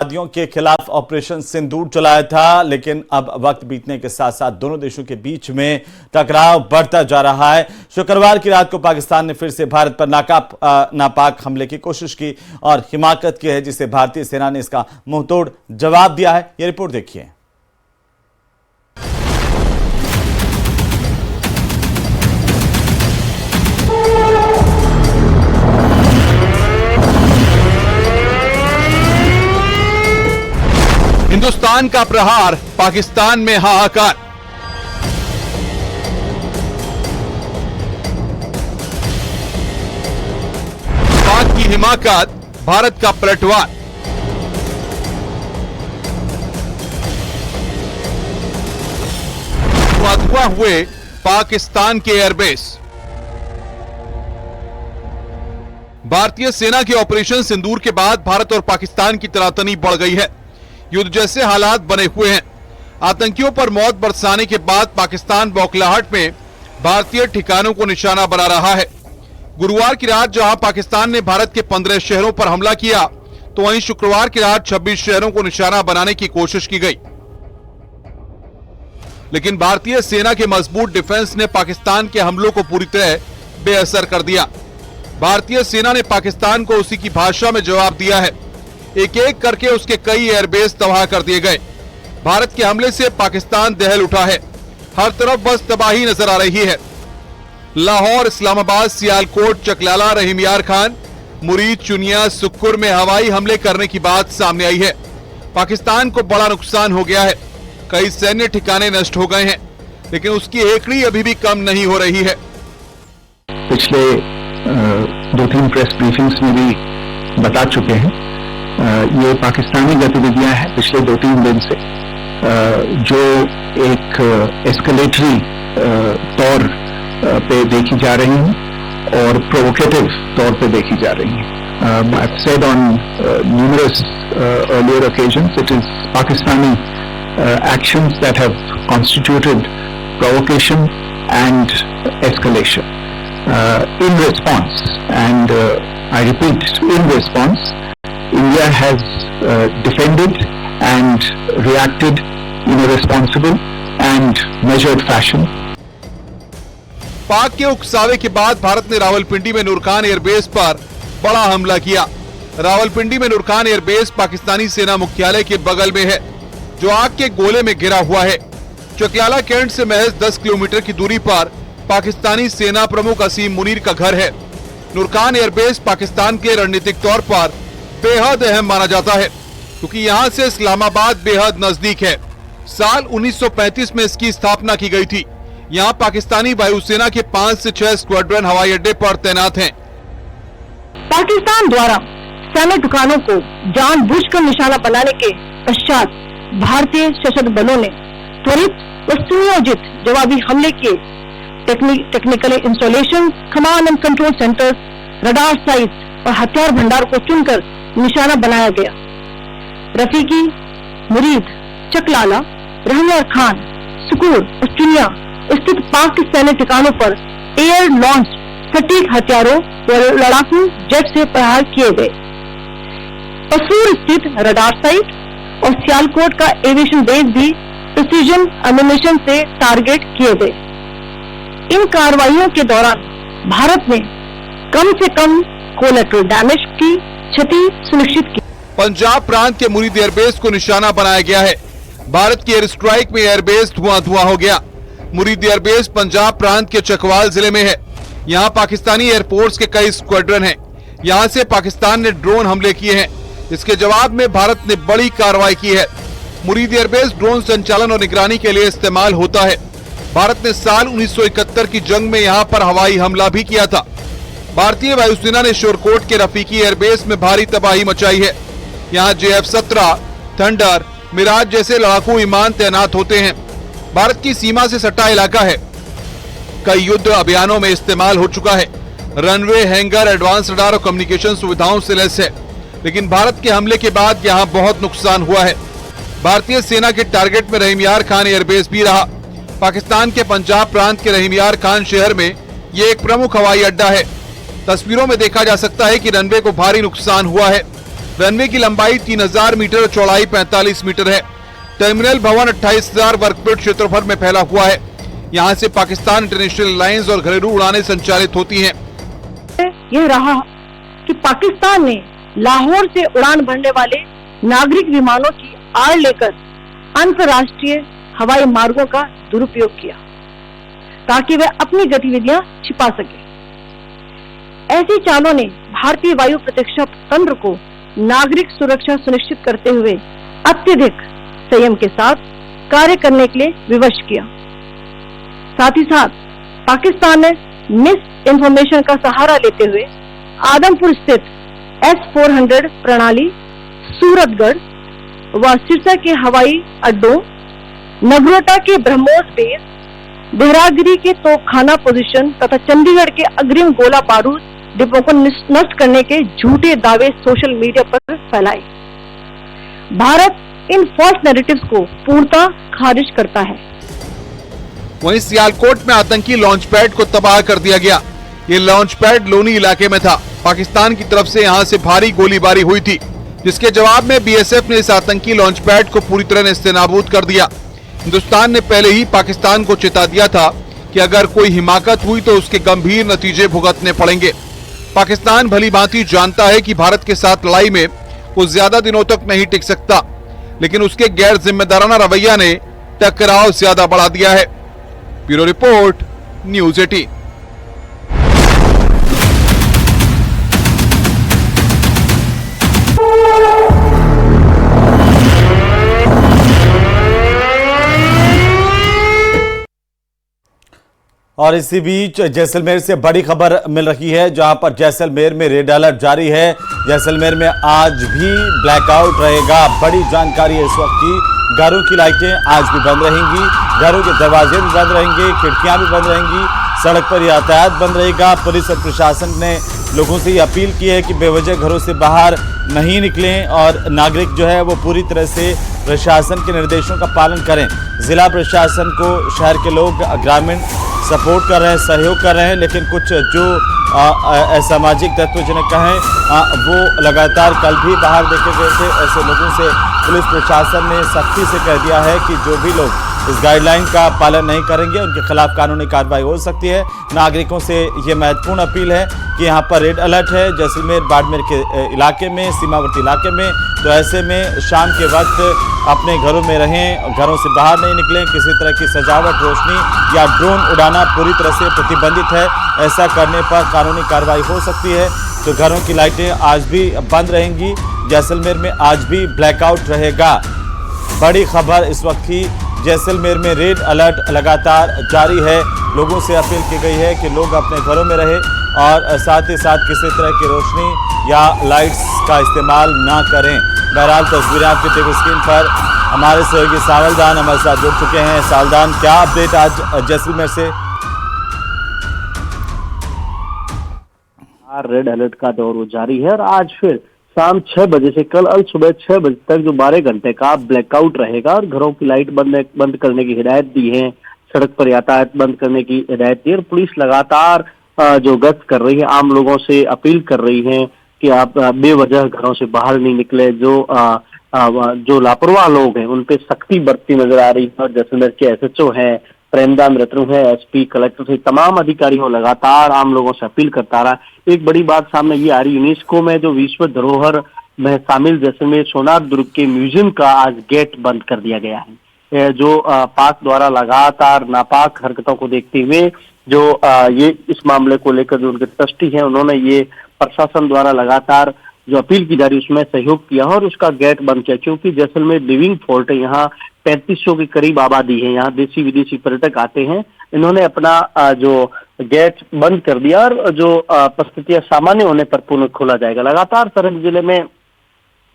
आतंकवादियों के खिलाफ ऑपरेशन सिंदूर चलाया था, लेकिन अब वक्त बीतने के साथ साथ दोनों देशों के बीच में टकराव बढ़ता जा रहा है। शुक्रवार की रात को पाकिस्तान ने फिर से भारत पर नापाक हमले की कोशिश की और हिमाकत की है, जिसे भारतीय सेना ने इसका मुंहतोड़ जवाब दिया है। यह रिपोर्ट देखिए। हिंदुस्तान का प्रहार, पाकिस्तान में हाहाकार। पाक की हिमाकत, भारत का पलटवार। धुआं हुए पाकिस्तान के एयरबेस। भारतीय सेना के ऑपरेशन सिंदूर के बाद भारत और पाकिस्तान की तनातनी बढ़ गई है। युद्ध जैसे हालात बने हुए हैं। आतंकियों पर मौत बरसाने के बाद पाकिस्तान बौखलाहट में भारतीय ठिकानों को निशाना बना रहा है। गुरुवार की रात जहां पाकिस्तान ने भारत के 15 शहरों पर हमला किया, तो वहीं शुक्रवार की रात 26 शहरों को निशाना बनाने की कोशिश की गई, लेकिन भारतीय सेना के मजबूत डिफेंस ने पाकिस्तान के हमलों को पूरी तरह बेअसर कर दिया। भारतीय सेना ने पाकिस्तान को उसी की भाषा में जवाब दिया है। एक एक करके उसके कई एयरबेस तबाह कर दिए गए। भारत के हमले से पाकिस्तान दहल उठा है। हर तरफ बस तबाही नजर आ रही है। लाहौर, इस्लामाबाद, सियालकोट, चकलाला, रहीम यार खान, मुरीद, चुनिया, सुक्कुर में हवाई हमले करने की बात सामने आई है। पाकिस्तान को बड़ा नुकसान हो गया है। कई सैन्य ठिकाने नष्ट हो गए हैं, लेकिन उसकी हेकड़ी अभी भी कम नहीं हो रही है। पिछले 2-3 प्रेस ब्रीफिंग्स में भी बता चुके हैं, ये पाकिस्तानी गतिविधियां हैं पिछले 2-3 दिन से, जो एक एस्केलेटरी तौर पे देखी जा रही हैं और प्रोवोकेटिव तौर पे देखी जा रही हैं। I've said on numerous earlier occasions, it is Pakistani actions that have constituted provocation and escalation. In response, and I repeat, in response, India has defended and reacted in a responsible and measured fashion. पाक के उकसावे के बाद भारत ने रावलपिंडी में Nur Khan airbase पर बड़ा हमला किया। रावलपिंडी में नूरखान एयरबेस पाकिस्तानी सेना मुख्यालय के बगल में है, जो आग के गोले में घिरा हुआ है। चकलाला कैंट से महज 10 किलोमीटर की दूरी पर पाकिस्तानी सेना प्रमुख असीम मुनीर का घर है। नूरखान एयरबेस पाकिस्तान के रणनीतिक तौर पर बेहद अहम माना जाता है, क्योंकि यहाँ से इस्लामाबाद बेहद नजदीक है। साल 1935 में इसकी स्थापना की गई थी। यहाँ पाकिस्तानी वायुसेना के 5 से 6 स्क्वाड्रन हवाई अड्डे पर तैनात हैं। पाकिस्तान द्वारा सैन्य ठिकानों को जानबूझकर निशाना बनाने के पश्चात भारतीय सशस्त्र बलों ने त्वरित व सुनियोजित जवाबी हमले किए। Technical installation, command and control centres, radar sites और हथियार भंडार को चुनकर निशाना बनाया गया। रफीकी, मुरीद, चकलाला, रहीम यार खान, सुकूर और चुनिया स्थित पाक के सैन्य ठिकानों पर एयर लॉन्च सटीक हथियारों व लड़ाकू जेट से प्रहार किए गए। पसूर स्थित रडार साइट और सियालकोट का एविएशन बेस भी प्रिसीजन एम्यूनेशन से टारगेट किए गए। इन कार्रवाइयों के दौरान भारत ने कम से कम कोलैटरल डैमेज की क्षति सुनिश्चित की। पंजाब प्रांत के मुरीद एयरबेस को निशाना बनाया गया है। भारत की एयर स्ट्राइक में एयरबेस धुआं हो गया। मुरीद एयरबेस पंजाब प्रांत के चकवाल जिले में है। यहाँ पाकिस्तानी एयरफोर्स के कई स्क्वाड्रन हैं। यहाँ से पाकिस्तान ने ड्रोन हमले किए हैं। इसके जवाब में भारत ने बड़ी कार्रवाई की है। मुरीद एयरबेस ड्रोन संचालन और निगरानी के लिए इस्तेमाल होता है। भारत ने साल 1971 की जंग में यहाँ पर हवाई हमला भी किया था। भारतीय वायुसेना ने शोरकोट के रफीकी एयरबेस में भारी तबाही मचाई है। यहाँ JF-17, थंडर, मिराज जैसे लड़ाकू विमान तैनात होते हैं। भारत की सीमा से सटा इलाका है। कई युद्ध अभियानों में इस्तेमाल हो चुका है। रनवे, हैंगर, एडवांस रडार और कम्युनिकेशन सुविधाओं से लैस है, लेकिन भारत के हमले के बाद यहाँ बहुत नुकसान हुआ है। भारतीय सेना के टारगेट में रहीम यार खान एयरबेस भी रहा। पाकिस्तान के पंजाब प्रांत के रहीम यार खान शहर में ये एक प्रमुख हवाई अड्डा है। तस्वीरों में देखा जा सकता है कि रनवे को भारी नुकसान हुआ है। रनवे की लंबाई 3000 मीटर, चौड़ाई 45 मीटर है। टर्मिनल भवन 28,000 वर्ग फीट क्षेत्रफल में फैला हुआ है। यहाँ से पाकिस्तान इंटरनेशनल एयरलाइंस और घरेलू उड़ानें संचालित होती हैं। यह रहा कि पाकिस्तान ने लाहौर से उड़ान भरने वाले नागरिक विमानों की आड़ लेकर अंतर्राष्ट्रीय हवाई मार्गों का दुरुपयोग किया ताकि वह अपनी गतिविधियां छिपा सके। ऐसी चालों ने भारतीय वायु प्रतिरक्षा तंत्र को नागरिक सुरक्षा सुनिश्चित करते हुए अत्यधिक संयम के साथ कार्य करने के लिए विवश किया। साथ ही साथ पाकिस्तान ने मिस इंफॉर्मेशन का सहारा लेते हुए आदमपुर स्थित S-400 प्रणाली, सूरतगढ़ व सिरसा के हवाई अड्डों, नगरोटा के ब्रह्मोस बेस, देहरागिरी के तोपखाना पोजीशन तथा चंडीगढ़ के अग्रिम गोला बारूद डिपो को नष्ट करने के झूठे दावे सोशल मीडिया पर फैलाए। भारत इन फॉल्स नैरेटिव्स को पूर्णतः खारिज करता है। वहीं सियालकोट में आतंकी लॉन्च पैड को तबाह कर दिया गया। ये लॉन्च पैड लोनी इलाके में था। पाकिस्तान की तरफ से यहां से भारी गोलीबारी हुई थी, जिसके जवाब में बीएसएफ ने इस आतंकी लॉन्च पैड को पूरी तरह नेस्तनाबूद कर दिया। हिंदुस्तान ने पहले ही पाकिस्तान को चेता दिया था कि अगर कोई हिमाकत हुई तो उसके गंभीर नतीजे भुगतने पड़ेंगे। पाकिस्तान भली भांति जानता है कि भारत के साथ लड़ाई में वो ज्यादा दिनों तक नहीं टिक सकता, लेकिन उसके गैर जिम्मेदाराना रवैया ने टकराव ज्यादा बढ़ा दिया है। Bureau report, news 18। और इसी बीच जैसलमेर से बड़ी खबर मिल रही है, जहां पर जैसलमेर में रेड अलर्ट जारी है। जैसलमेर में आज भी ब्लैकआउट रहेगा। बड़ी जानकारी है इस वक्त की। घरों की लाइटें आज भी बंद रहेंगी, घरों के दरवाजे भी बंद रहेंगे, खिड़कियां भी बंद रहेंगी, सड़क पर यातायात बंद रहेगा। पुलिस और प्रशासन ने लोगों से ये अपील की है कि बेवजह घरों से बाहर नहीं निकलें और नागरिक जो है वो पूरी तरह से प्रशासन के निर्देशों का पालन करें। जिला प्रशासन को शहर के लोग, ग्रामीण सपोर्ट कर रहे हैं, सहयोग कर रहे हैं, लेकिन कुछ जो असामाजिक तत्व जिन्हें कहें वो लगातार कल भी बाहर देखे गए थे। ऐसे लोगों से पुलिस प्रशासन ने सख्ती से कह दिया है कि जो भी लोग इस गाइडलाइन का पालन नहीं करेंगे उनके खिलाफ कानूनी कार्रवाई हो सकती है। नागरिकों से ये महत्वपूर्ण अपील है कि यहाँ पर रेड अलर्ट है जैसलमेर बाड़मेर के इलाके में, सीमावर्ती इलाके में। तो ऐसे में शाम के वक्त अपने घरों में रहें, घरों से बाहर नहीं निकलें। किसी तरह की सजावट, रोशनी या ड्रोन उड़ाना पूरी तरह से प्रतिबंधित है। ऐसा करने पर कानूनी कार्रवाई हो सकती है। तो घरों की लाइटें आज भी बंद रहेंगी। जैसलमेर में आज भी ब्लैकआउट रहेगा। बड़ी खबर इस वक्त की, जैसलमेर में रेड अलर्ट लगातार जारी है। लोगों से अपील की गई है कि लोग अपने घरों में रहें और साथ ही साथ किसी तरह की रोशनी या लाइट्स का इस्तेमाल ना करें। बहरहाल तस्वीरें आपकी टीवी स्क्रीन पर हमारे सहयोगी सावलदान हमारे साथ जुड़ चुके हैं। सावलदान, क्या अपडेट आज जैसलमेर से? रेड अलर्ट का दौर जारी है और आज फिर शाम 6 बजे से कल सुबह 6 बजे तक जो 12 घंटे का ब्लैकआउट रहेगा और घरों की लाइट बंद करने की हिदायत दी है, सड़क पर यातायात बंद करने की हिदायत दी है। और पुलिस लगातार जो गश्त कर रही है, आम लोगों से अपील कर रही है कि आप बेवजह घरों से बाहर नहीं निकले। जो लापरवाह लोग हैं उन पे सख्ती बरतती नजर आ रही है। और जैसलमेर के SHO हैं, प्रेमदान रत्नू है, SP, कलेक्टर से तमाम अधिकारियों लगातार आम लोगों से अपील करता रहा। एक बड़ी बात सामने ये आ रही, यूनेस्को में जो विश्व धरोहर में शामिल जैसलमेर सोनार दुर्ग के म्यूजियम का आज गेट बंद कर दिया गया है। जो पाक द्वारा लगातार नापाक हरकतों को देखते हुए जो ये इस मामले को लेकर जो उनके ट्रस्टी हैं, उन्होंने ये प्रशासन द्वारा लगातार जो अपील की जा रही उसमें सहयोग किया और उसका गेट बंद किया। क्योंकि जैसलमेर लिविंग फोर्ट है, यहाँ 3500 के करीब आबादी है, यहाँ देशी विदेशी पर्यटक आते हैं। इन्होंने अपना जो गेट बंद कर दिया और जो परिस्थितियां सामान्य होने पर पुनः खोला जाएगा। लगातार सरहद जिले में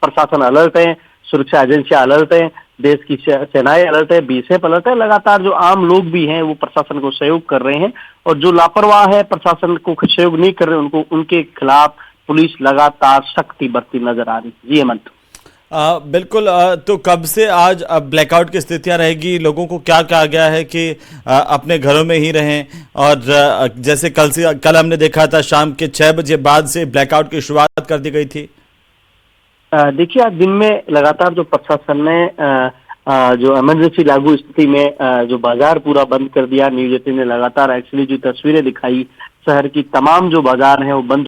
प्रशासन अलर्ट है, सुरक्षा एजेंसियां अलर्ट है, देश की सेनाएं अलर्ट है, BSF अलर्ट है। लगातार जो आम लोग भी हैं वो प्रशासन को सहयोग कर रहे हैं और जो लापरवाह है, प्रशासन को सहयोग नहीं कर रहे, उनके खिलाफ पुलिस लगातार सख्ती बरती नजर आ रही है। जी हेमंत, बिल्कुल। तो कब से आज ब्लैकआउट की स्थितियां रहेगी? लोगों को क्या कहा गया है कि अपने घरों में ही रहें? और जैसे कल हमने देखा था शाम के 6 बजे बाद से ब्लैकआउट की शुरुआत कर दी गई थी। देखिए, आज दिन में लगातार जो प्रशासन ने जो इमरजेंसी लागू स्थिति में जो बाजार पूरा बंद कर दिया, न्यूज 18 ने लगातार एक्चुअली जो तस्वीरें दिखाई, शहर की तमाम जो बाजार हैं वो बंद